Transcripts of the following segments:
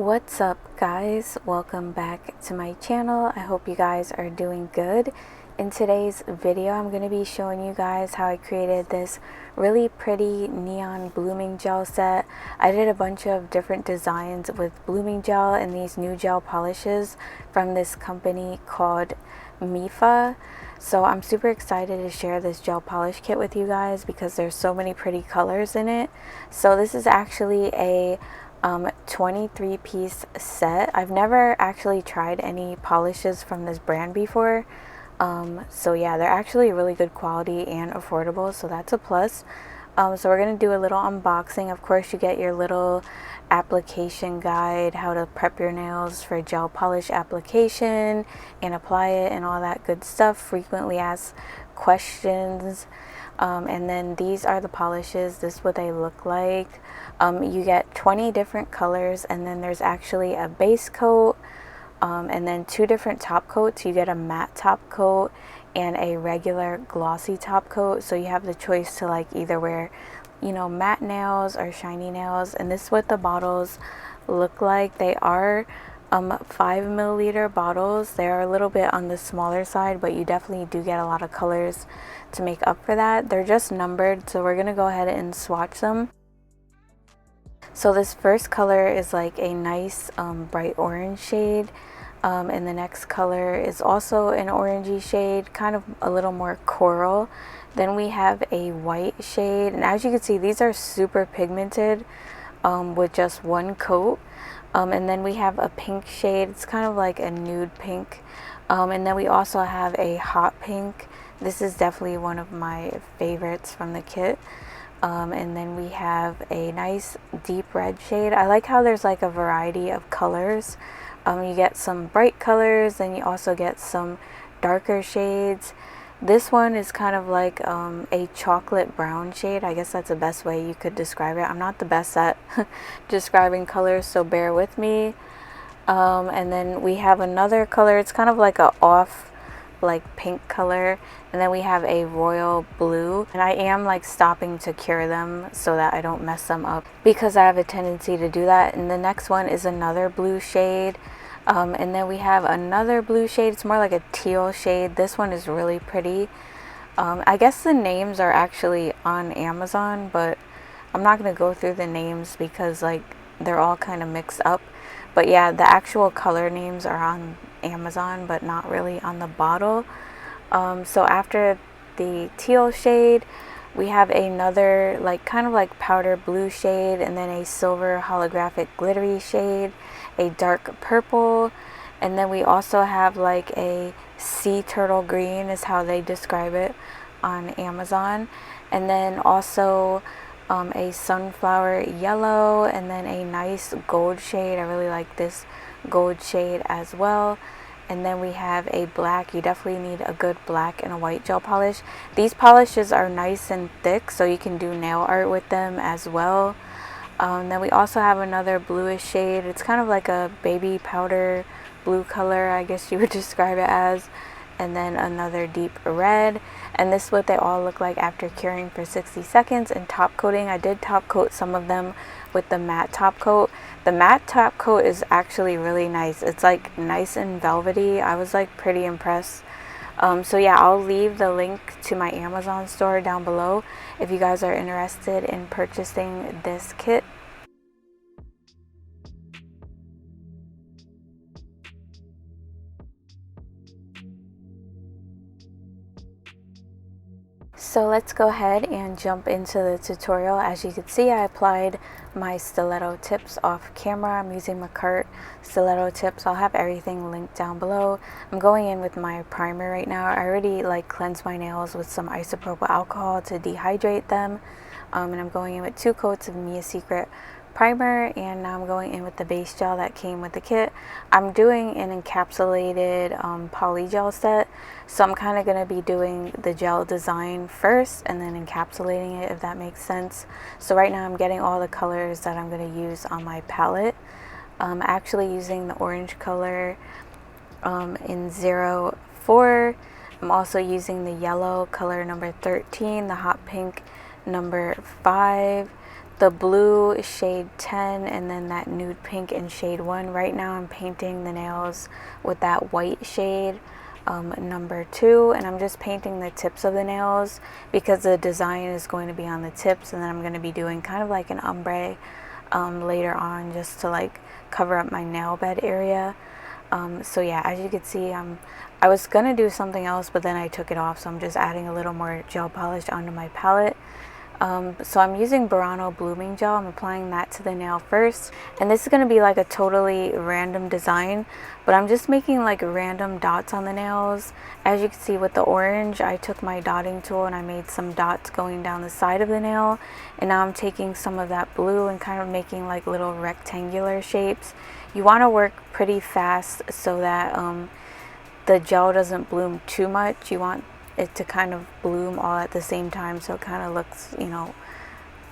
What's up guys, welcome back to my channel. I hope you guys are doing good. In today's video I'm going to be showing you guys how I created this really pretty neon blooming gel set. I did a bunch of different designs with blooming gel and these new gel polishes from this company called Mifa. So I'm super excited to share this gel polish kit with you guys because there's so many pretty colors in it. So this is actually a 23 piece set. I've never actually tried any polishes from this brand before. So yeah, they're actually really good quality and affordable, so that's a plus. So we're going to do a little unboxing. Of course, you get your little application guide, how to prep your nails for gel polish application and apply it and all that good stuff, frequently asked questions. And then these are the polishes. This is what they look like. You get 20 different colors, and then there's actually a base coat, and then 2 different top coats. You get a matte top coat and a regular glossy top coat, so you have the choice to like either wear, you know, matte nails or shiny nails. And this is what the bottles look like. They are 5ml bottles. They are a little bit on the smaller side, but you definitely do get a lot of colors to make up for that. They're just numbered, so we're gonna go ahead and swatch them. So this first color is like a nice bright orange shade, and the next color is also an orangey shade, kind of a little more coral. Then we have a white shade, and as you can see, these are super pigmented with just one coat. And then we have a pink shade. It's kind of like a nude pink. And then we also have a hot pink. This is definitely one of my favorites from the kit. And then we have a nice deep red shade. I like how there's like a variety of colors. You get some bright colors, and you also get some darker shades. This one is kind of like a chocolate brown shade. I guess that's the best way you could describe it. I'm not the best at describing colors, so bear with me. And then we have another color. It's kind of like a off like pink color, and then we have a royal blue, and I am like stopping to cure them so that I don't mess them up because I have a tendency to do that. And the next one is another blue shade, and then we have another blue shade. It's more like a teal shade. This one is really pretty. I guess the names are actually on Amazon, but I'm not going to go through the names because like they're all kind of mixed up. But yeah, the actual color names are on Amazon, but not really on the bottle. So after the teal shade, we have another like kind of like powder blue shade, and then a silver holographic glittery shade, a dark purple, and then we also have like a sea turtle green is how they describe it on Amazon, and then also a sunflower yellow, and then a nice gold shade. I really like this gold shade as well. And then we have a black. You definitely need a good black and a white gel polish. These polishes are nice and thick, so you can do nail art with them as well. Then we also have another bluish shade. It's kind of like a baby powder blue color, I guess you would describe it as. And then another deep red, and this is what they all look like after curing for 60 seconds and top coating. I did top coat some of them with the matte top coat. The matte top coat is actually really nice. It's like nice and velvety. I was like pretty impressed. So yeah, I'll leave the link to my Amazon store down below if you guys are interested in purchasing this kit. So let's go ahead and jump into the tutorial. As you can see, I applied my stiletto tips off camera. I'm using McCart stiletto tips. I'll have everything linked down below. I'm going in with my primer right now. I already like cleansed my nails with some isopropyl alcohol to dehydrate them. And I'm going in with 2 coats of Mia Secret primer, and now I'm going in with the base gel that came with the kit. I'm doing an encapsulated polygel set, so I'm kind of going to be doing the gel design first and then encapsulating it, if that makes sense. So right now I'm getting all the colors that I'm going to use on my palette. I'm actually using the orange color in 04. I'm also using the yellow color number 13, the hot pink number 5, the blue shade 10 and then that nude pink in shade 1. Right now I'm painting the nails with that white shade, number 2, and I'm just painting the tips of the nails because the design is going to be on the tips, and then I'm going to be doing kind of like an ombre later on, just to like cover up my nail bed area. So yeah, as you can see, I was gonna do something else, but then I took it off, so I'm just adding a little more gel polish onto my palette. So I'm using Burano blooming gel. I'm applying that to the nail first, and this is going to be like a totally random design, but I'm just making like random dots on the nails. As you can see with the orange, I took my dotting tool and I made some dots going down the side of the nail, and now I'm taking some of that blue and kind of making like little rectangular shapes. You want to work pretty fast so that the gel doesn't bloom too much. You want it to kind of bloom all at the same time, so it kind of looks, you know,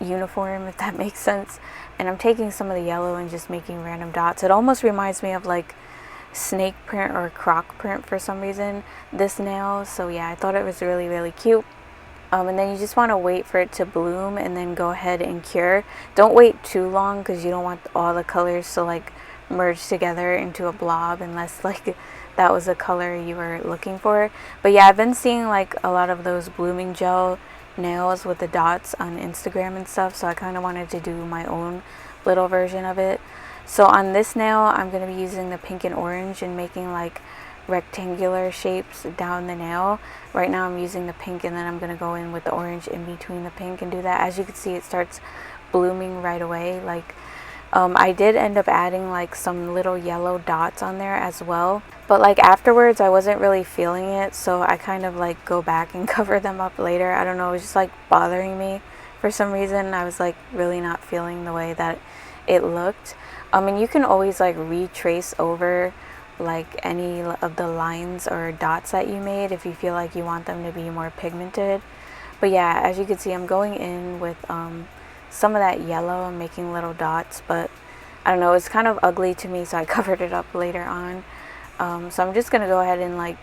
uniform, if that makes sense. And I'm taking some of the yellow and just making random dots. It almost reminds me of like snake print or croc print for some reason, this nail. So yeah, I thought it was really, really cute. And then you just want to wait for it to bloom and then go ahead and cure. Don't wait too long because you don't want all the colors to like merge together into a blob, unless like that was a color you were looking for. But yeah, I've been seeing like a lot of those blooming gel nails with the dots on Instagram and stuff, so I kind of wanted to do my own little version of it. So on this nail, I'm going to be using the pink and orange and making like rectangular shapes down the nail. Right now I'm using the pink, and then I'm going to go in with the orange in between the pink and do that. As you can see, it starts blooming right away. Like I did end up adding like some little yellow dots on there as well, but like afterwards I wasn't really feeling it, so I kind of like go back and cover them up later. I don't know, it was just like bothering me for some reason. I was like really not feeling the way that it looked. And you can always like retrace over like any of the lines or dots that you made if you feel like you want them to be more pigmented. But yeah, as you can see, I'm going in with some of that yellow and making little dots, but I don't know, it's kind of ugly to me, so I covered it up later on. So I'm just gonna go ahead and like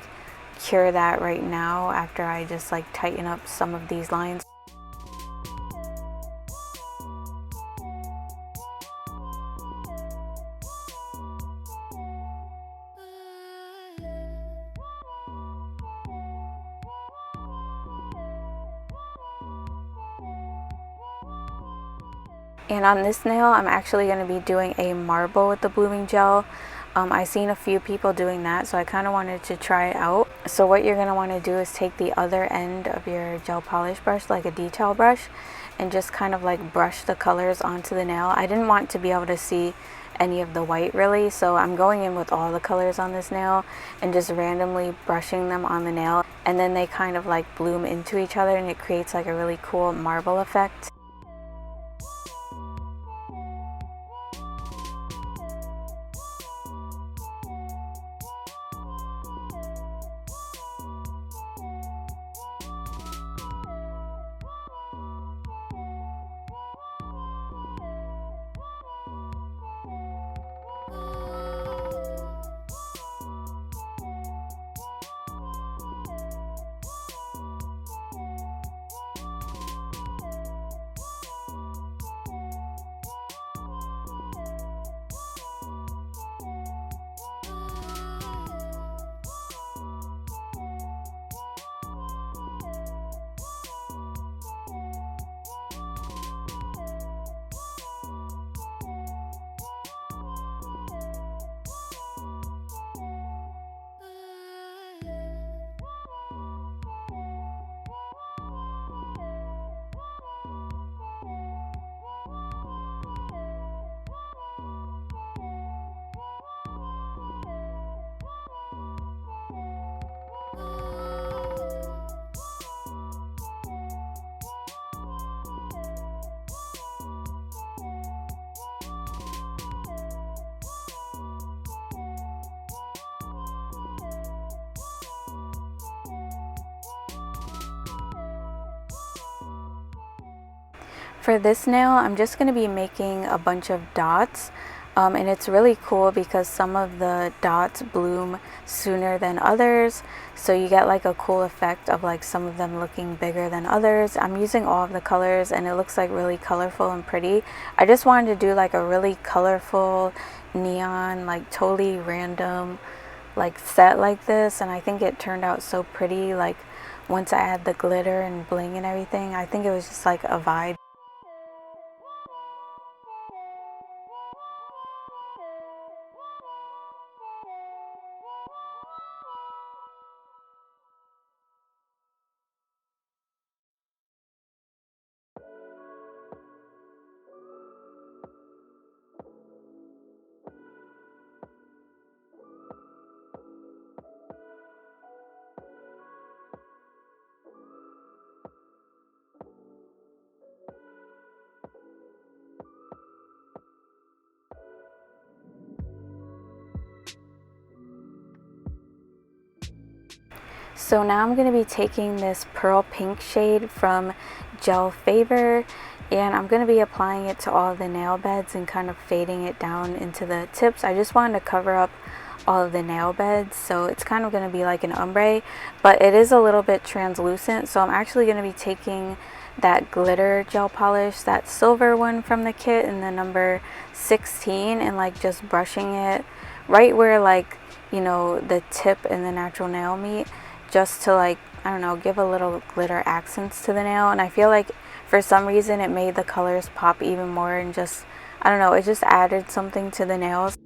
cure that right now after I just like tighten up some of these lines. And on this nail, I'm actually going to be doing a marble with the blooming gel. I've seen a few people doing that, so I kind of wanted to try it out. So what you're going to want to do is take the other end of your gel polish brush, like a detail brush, and just kind of like brush the colors onto the nail. I didn't want to be able to see any of the white really, so I'm going in with all the colors on this nail and just randomly brushing them on the nail, and then they kind of like bloom into each other, and it creates like a really cool marble effect. For this nail, I'm just going to be making a bunch of dots. And it's really cool because some of the dots bloom sooner than others, so you get like a cool effect of like some of them looking bigger than others. I'm using all of the colors and it looks like really colorful and pretty. I just wanted to do like a really colorful neon, like totally random like set like this, and I think it turned out so pretty. Like once I add the glitter and bling and everything, I think it was just like a vibe. So now I'm going to be taking this pearl pink shade from GELFAVOR, and I'm going to be applying it to all the nail beds and kind of fading it down into the tips. I just wanted to cover up all of the nail beds, so it's kind of going to be like an ombre, but it is a little bit translucent. So I'm actually going to be taking that glitter gel polish, that silver one from the kit in the number 16, and like just brushing it right where, like, you know, the tip and the natural nail meet, just to, like, I don't know, give a little glitter accents to the nail. And I feel like for some reason it made the colors pop even more, and just, I don't know, it just added something to the nails.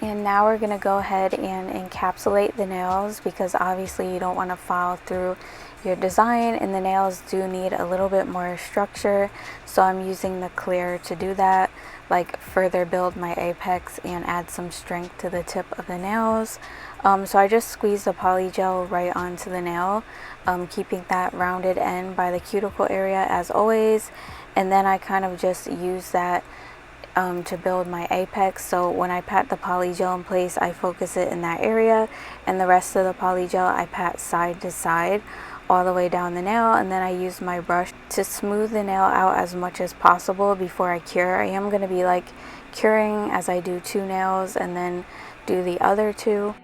And now we're going to go ahead and encapsulate the nails, because obviously you don't want to file through your design, and the nails do need a little bit more structure. So I'm using the clear to do that, like further build my apex and add some strength to the tip of the nails. So I just squeeze the polygel right onto the nail, keeping that rounded end by the cuticle area as always. And then I kind of just use that to build my apex. So when I pat the polygel in place, I focus it in that area, and the rest of the polygel I pat side to side all the way down the nail. And then I use my brush to smooth the nail out as much as possible before I cure. I am going to be like curing as I do 2 nails and then do the other 2.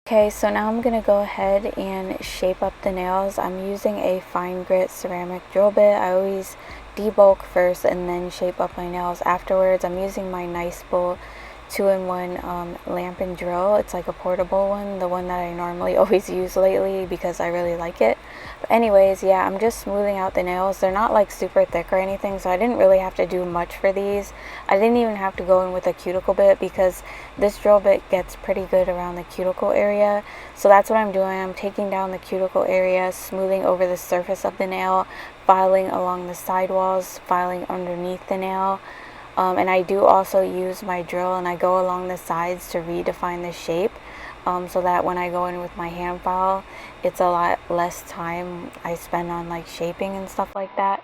Okay, so now I'm going to go ahead and shape up the nails. I'm using a fine grit ceramic drill bit. I always debulk first and then shape up my nails afterwards. I'm using my Niceble 2-in-1 lamp and drill. It's like a portable one, the one that I normally always use lately because I really like it. But anyways, yeah, I'm just smoothing out the nails. They're not like super thick or anything, so I didn't really have to do much for these. I didn't even have to go in with a cuticle bit because this drill bit gets pretty good around the cuticle area. So that's what I'm doing. I'm taking down the cuticle area, smoothing over the surface of the nail, filing along the sidewalls, filing underneath the nail. And I do also use my drill and I go along the sides to redefine the shape, so that when I go in with my hand file, it's a lot less time I spend on like shaping and stuff like that.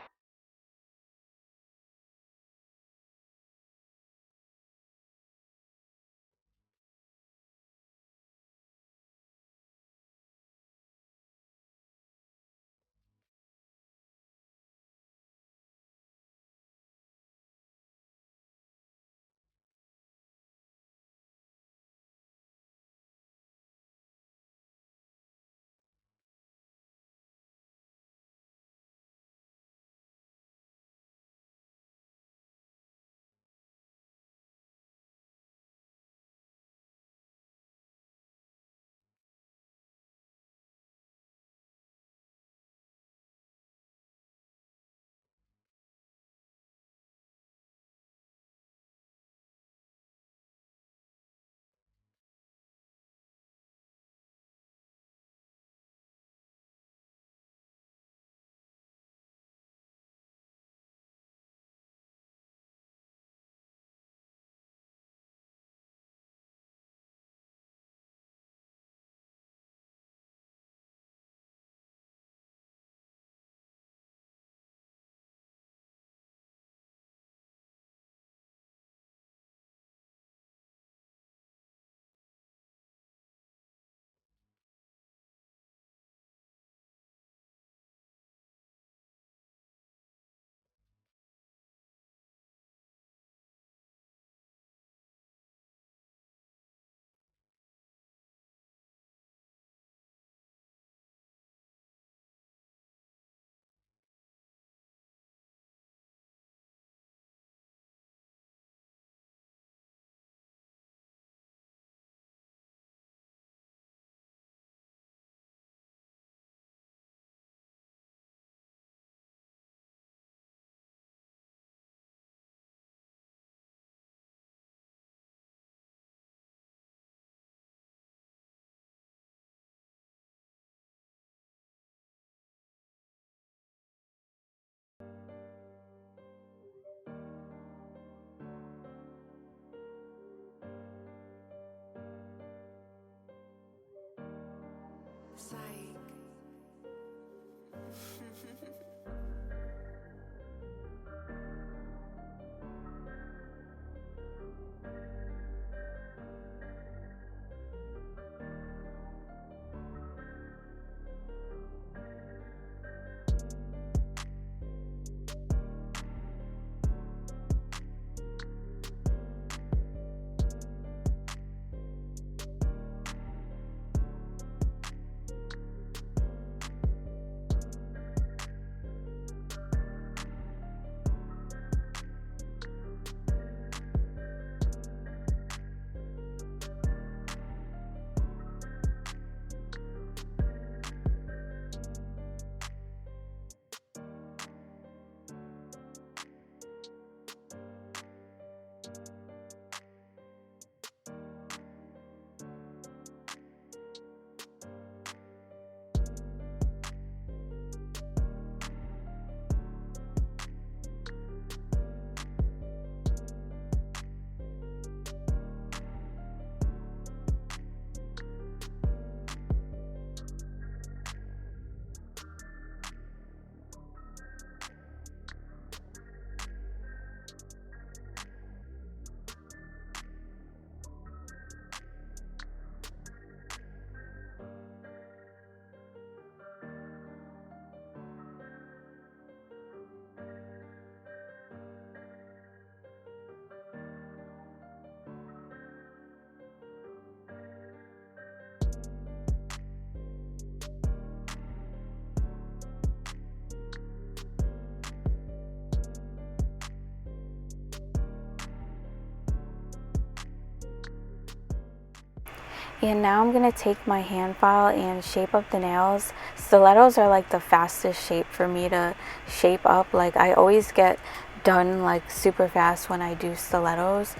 And now I'm going to take my hand file and shape up the nails. Stilettos are like the fastest shape for me to shape up. Like I always get done like super fast when I do stilettos,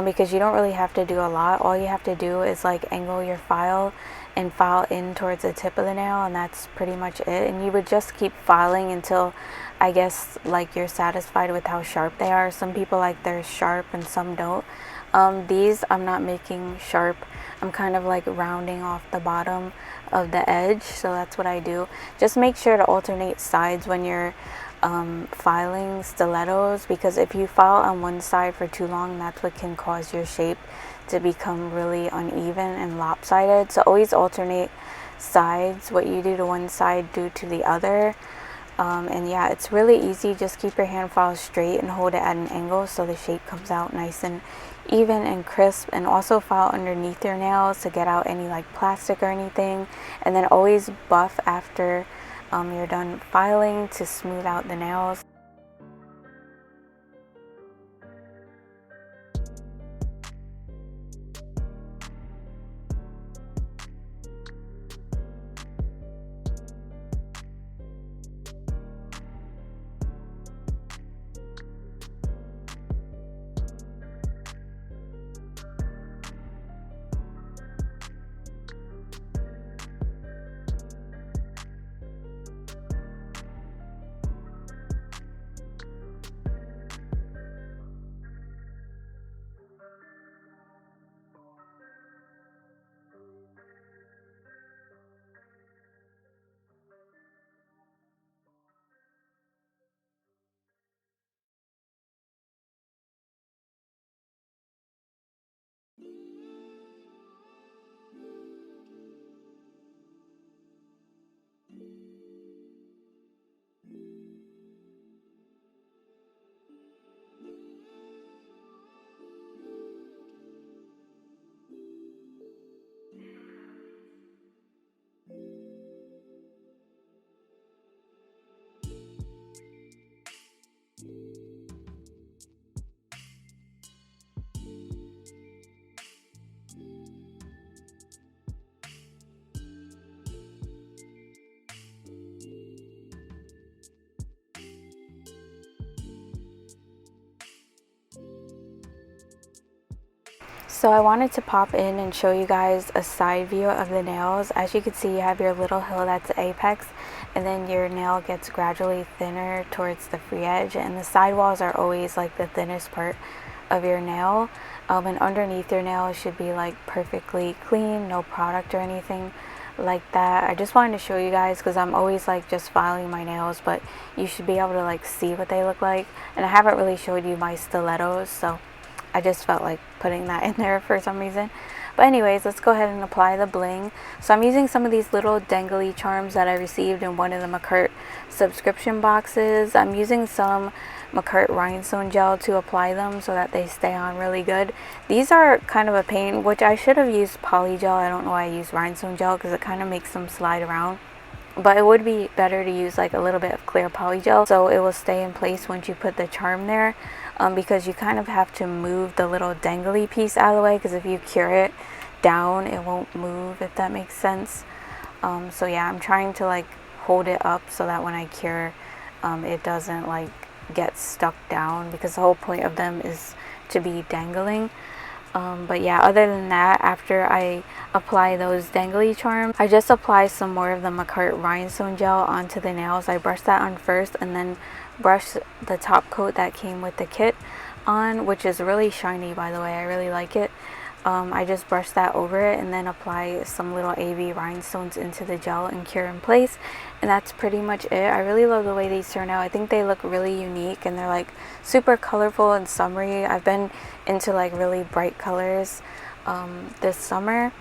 because you don't really have to do a lot. All you have to do is like angle your file and file in towards the tip of the nail, and that's pretty much it. And you would just keep filing until, I guess, like you're satisfied with how sharp they are. Some people like they're sharp and some don't. These I'm not making sharp. I'm kind of like rounding off the bottom of the edge, so that's what I do. Just make sure to alternate sides when you're filing stilettos, because if you file on one side for too long, that's what can cause your shape to become really uneven and lopsided. So always alternate sides. What you do to one side, do to the other. And yeah, it's really easy. Just keep your hand file straight and hold it at an angle so the shape comes out nice and even and crisp. And also file underneath your nails to get out any like plastic or anything, and then always buff after you're done filing to smooth out the nails. So I wanted to pop in and show you guys a side view of the nails. As you can see, you have your little hill that's the apex, and then your nail gets gradually thinner towards the free edge, and the sidewalls are always like the thinnest part of your nail. And underneath your nail it should be like perfectly clean, no product or anything like that. I just wanted to show you guys because I'm always like just filing my nails, but you should be able to like see what they look like. And I haven't really showed you my stilettos, so I just felt like putting that in there for some reason. But anyways, let's go ahead and apply the bling. So I'm using some of these little dangly charms that I received in one of the Papercut subscription boxes. I'm using some Papercut rhinestone gel to apply them so that they stay on really good. These are kind of a pain, which I should have used polygel. I don't know why I used rhinestone gel because it kind of makes them slide around. But it would be better to use like a little bit of clear polygel so it will stay in place once you put the charm there, because you kind of have to move the little dangly piece out of the way, because if you cure it down it won't move, if that makes sense. So yeah, I'm trying to like hold it up so that when I cure it doesn't like get stuck down, because the whole point of them is to be dangling. But yeah, other than that, after I apply those dangly charms, I just apply some more of the Papercut rhinestone gel onto the nails. I brush that on first and then brush the top coat that came with the kit on, which is really shiny, by the way. I really like it. I just brush that over it and then apply some little AV rhinestones into the gel and cure in place, and that's pretty much it. I really love the way these turn out. I think they look really unique and they're like super colorful and summery. I've been into like really bright colors this summer.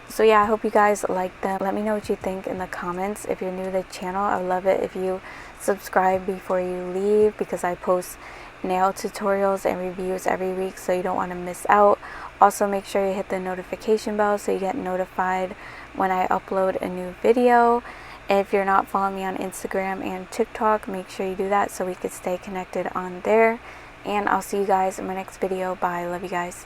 So yeah, I hope you guys like them. Let me know what you think in the comments. If you're new to the channel, I would love it if you subscribe before you leave, because I post nail tutorials and reviews every week, so you don't want to miss out. Also, make sure you hit the notification bell so you get notified when I upload a new video. And if you're not following me on Instagram and TikTok, make sure you do that so we could stay connected on there. And I'll see you guys in my next video. Bye. Love you guys.